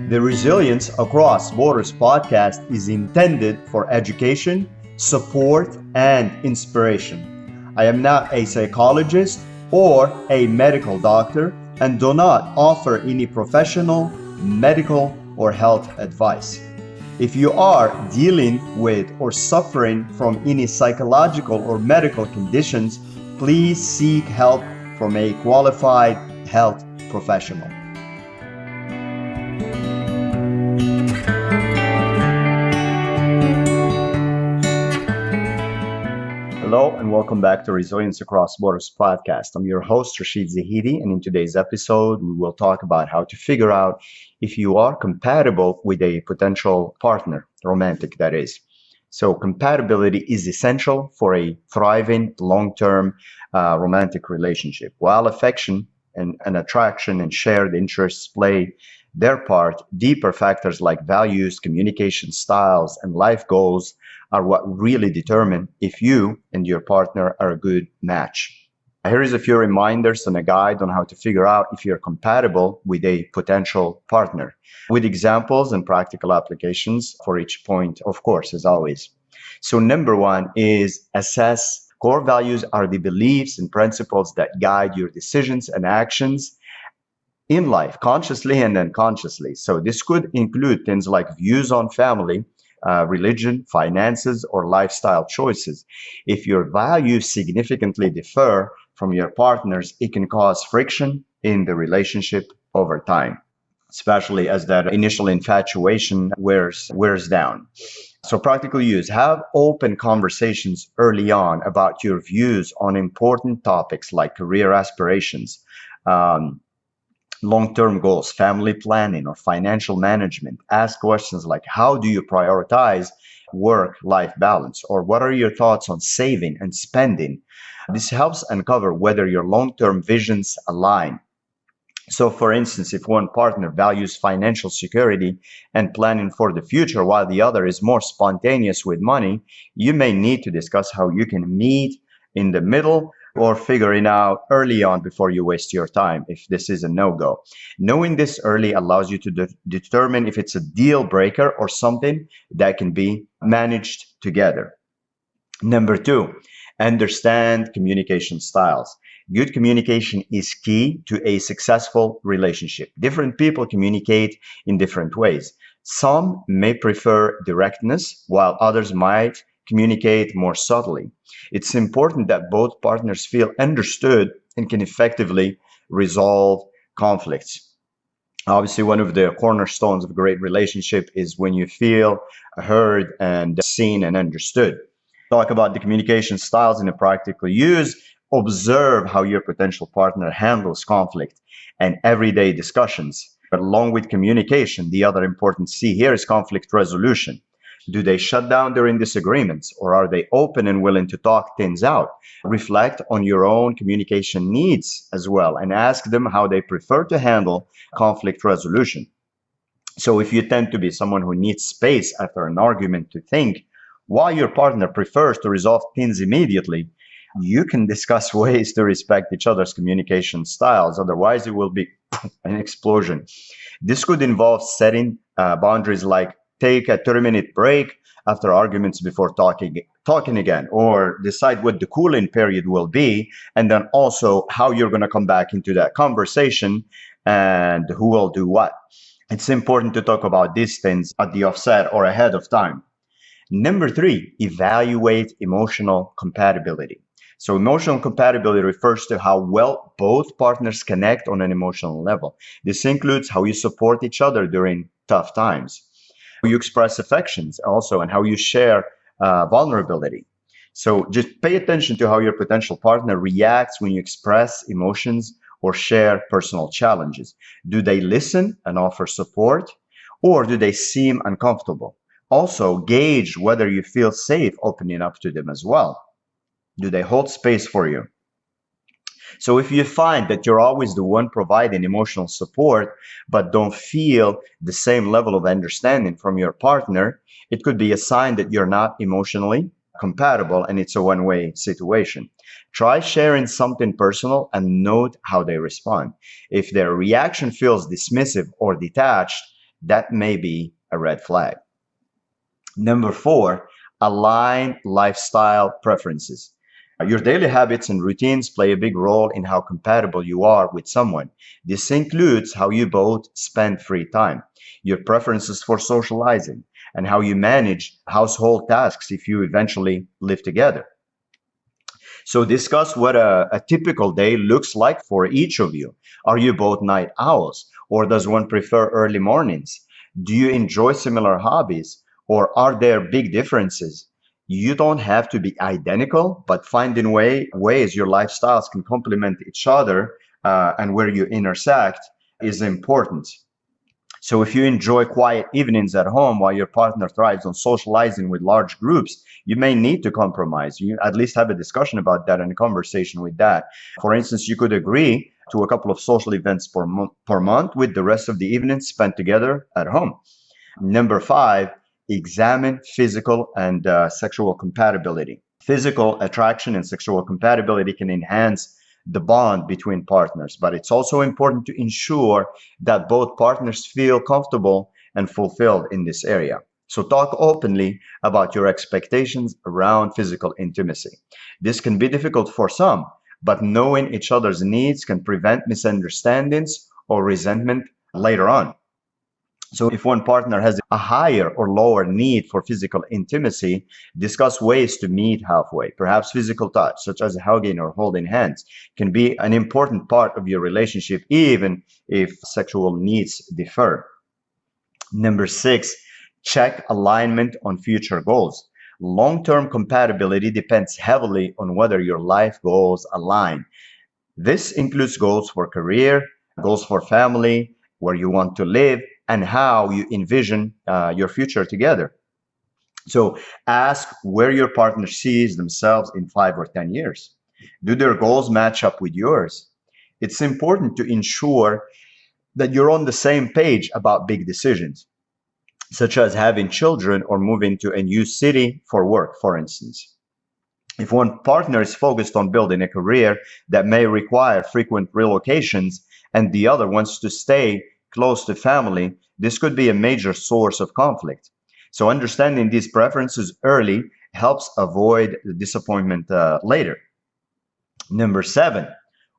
The Resilience Across Borders podcast is intended for education, support, and inspiration. I am not a psychologist or a medical doctor and do not offer any professional, medical, or health advice. If you are dealing with or suffering from any psychological or medical conditions, please seek help from a qualified health professional. Hello and welcome back to Resilience Across Borders podcast. I'm your host, Rachid, and in today's episode, we will talk about how to figure out if you are compatible with a potential partner, romantic that is. So compatibility is essential for a thriving long-term romantic relationship. While affection and attraction and shared interests play their part, deeper factors like values, communication styles, and life goals are what really determine if you and your partner are a good match. Here is a few reminders and a guide on how to figure out if you're compatible with a potential partner, with examples and practical applications for each point, of course, as always. So number one is assess. Core values are the beliefs and principles that guide your decisions and actions in life, consciously and unconsciously. So this could include things like views on family, religion, finances, or lifestyle choices. If your values significantly differ from your partner's, it can cause friction in the relationship over time, especially as that initial infatuation wears down. So practical use, have open conversations early on about your views on important topics like career aspirations, long-term goals, family planning, or financial management. Ask questions like, how do you prioritize work-life balance? Or what are your thoughts on saving and spending? This helps uncover whether your long-term visions align. So for instance, if one partner values financial security and planning for the future while the other is more spontaneous with money, you may need to discuss how you can meet in the middle or figuring out early on before you waste your time if this is a no-go. Knowing this early allows you to determine if it's a deal breaker or something that can be managed together. Number two, understand communication styles. Good communication is key to a successful relationship. Different people communicate in different ways. Some may prefer directness, while others might communicate more subtly. It's important that both partners feel understood and can effectively resolve conflicts. Obviously, one of the cornerstones of a great relationship is when you feel heard and seen and understood. Talk about the communication styles in a practical use. Observe how your potential partner handles conflict and everyday discussions. But along with communication, the other important C here is conflict resolution. Do they shut down during disagreements, or are they open and willing to talk things out? Reflect on your own communication needs as well and ask them how they prefer to handle conflict resolution. So if you tend to be someone who needs space after an argument to think, while your partner prefers to resolve things immediately, you can discuss ways to respect each other's communication styles. Otherwise, it will be an explosion. This could involve setting boundaries like take a 30-minute break after arguments before talking again, or decide what the cooling period will be, and then also how you're going to come back into that conversation and who will do what. It's important to talk about these things at the offset or ahead of time. Number three, evaluate emotional compatibility. So emotional compatibility refers to how well both partners connect on an emotional level. This includes how you support each other during tough times, how you express affections also, and how you share vulnerability. So just pay attention to how your potential partner reacts when you express emotions or share personal challenges. Do they listen and offer support, or do they seem uncomfortable? Also, gauge whether you feel safe opening up to them as well. Do they hold space for you? So if you find that you're always the one providing emotional support, but don't feel the same level of understanding from your partner, it could be a sign that you're not emotionally compatible and it's a one-way situation. Try sharing something personal and note how they respond. If their reaction feels dismissive or detached, that may be a red flag. Number four, align lifestyle preferences. Your daily habits and routines play a big role in how compatible you are with someone. This includes how you both spend free time, your preferences for socializing, and how you manage household tasks if you eventually live together. So discuss what a typical day looks like for each of you. Are you both night owls, or does one prefer early mornings? Do you enjoy similar hobbies, or are there big differences? You don't have to be identical, but finding ways your lifestyles can complement each other and where you intersect is important. So if you enjoy quiet evenings at home while your partner thrives on socializing with large groups, you may need to compromise. You at least have a discussion about that and a conversation with that. For instance, you could agree to a couple of social events per month with the rest of the evenings spent together at home. Number five, examine physical and sexual compatibility. Physical attraction and sexual compatibility can enhance the bond between partners, but it's also important to ensure that both partners feel comfortable and fulfilled in this area. So talk openly about your expectations around physical intimacy. This can be difficult for some, but knowing each other's needs can prevent misunderstandings or resentment later on. So if one partner has a higher or lower need for physical intimacy, discuss ways to meet halfway. Perhaps physical touch, such as hugging or holding hands, can be an important part of your relationship, even if sexual needs differ. Number six, check alignment on future goals. Long-term compatibility depends heavily on whether your life goals align. This includes goals for career, goals for family, where you want to live, and how you envision your future together. So ask where your partner sees themselves in 5 or 10 years. Do their goals match up with yours? It's important to ensure that you're on the same page about big decisions, such as having children or moving to a new city for work, for instance. If one partner is focused on building a career that may require frequent relocations and the other wants to stay close to family, this could be a major source of conflict. So understanding these preferences early helps avoid disappointment later. Number seven,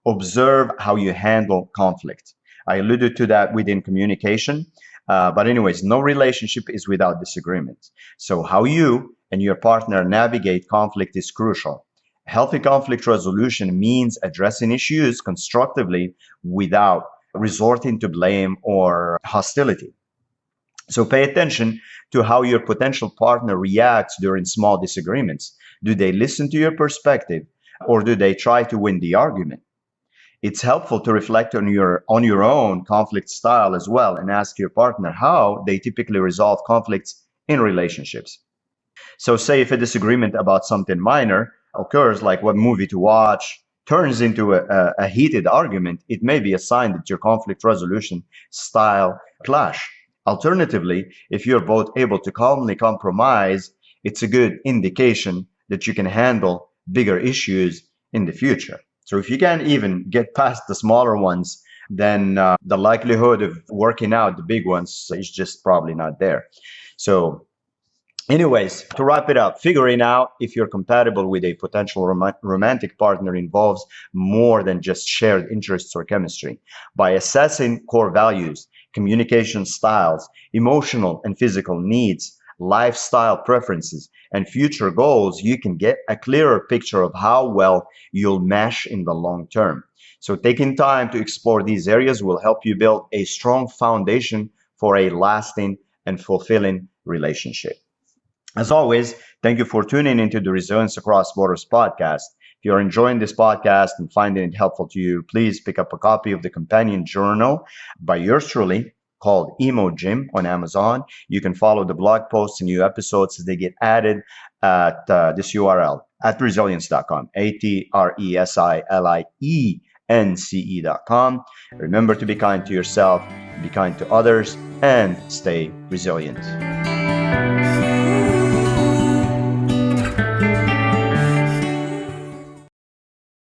observe how you handle conflict. I alluded to that within communication. But anyways, no relationship is without disagreement. So how you and your partner navigate conflict is crucial. Healthy conflict resolution means addressing issues constructively without resorting to blame or hostility. So pay attention to how your potential partner reacts during small disagreements. Do they listen to your perspective, or do they try to win the argument? It's helpful to reflect on your own conflict style as well and ask your partner how they typically resolve conflicts in relationships. So say if a disagreement about something minor occurs, like what movie to watch, turns into a heated argument, it may be a sign that your conflict resolution style clash. Alternatively, if you're both able to calmly compromise, it's a good indication that you can handle bigger issues in the future. So if you can't even get past the smaller ones, then the likelihood of working out the big ones is just probably not there. So anyways, to wrap it up, figuring out if you're compatible with a potential romantic partner involves more than just shared interests or chemistry. By assessing core values, communication styles, emotional and physical needs, lifestyle preferences, and future goals, you can get a clearer picture of how well you'll mesh in the long term. So taking time to explore these areas will help you build a strong foundation for a lasting and fulfilling relationship. As always, thank you for tuning into the Resilience Across Borders podcast. If you're enjoying this podcast and finding it helpful to you, please pick up a copy of the companion journal by yours truly called Emo Gym on Amazon. You can follow the blog posts and new episodes as they get added at this URL at resilience.com, ATRESILIENCE.com. Remember to be kind to yourself, be kind to others, and stay resilient.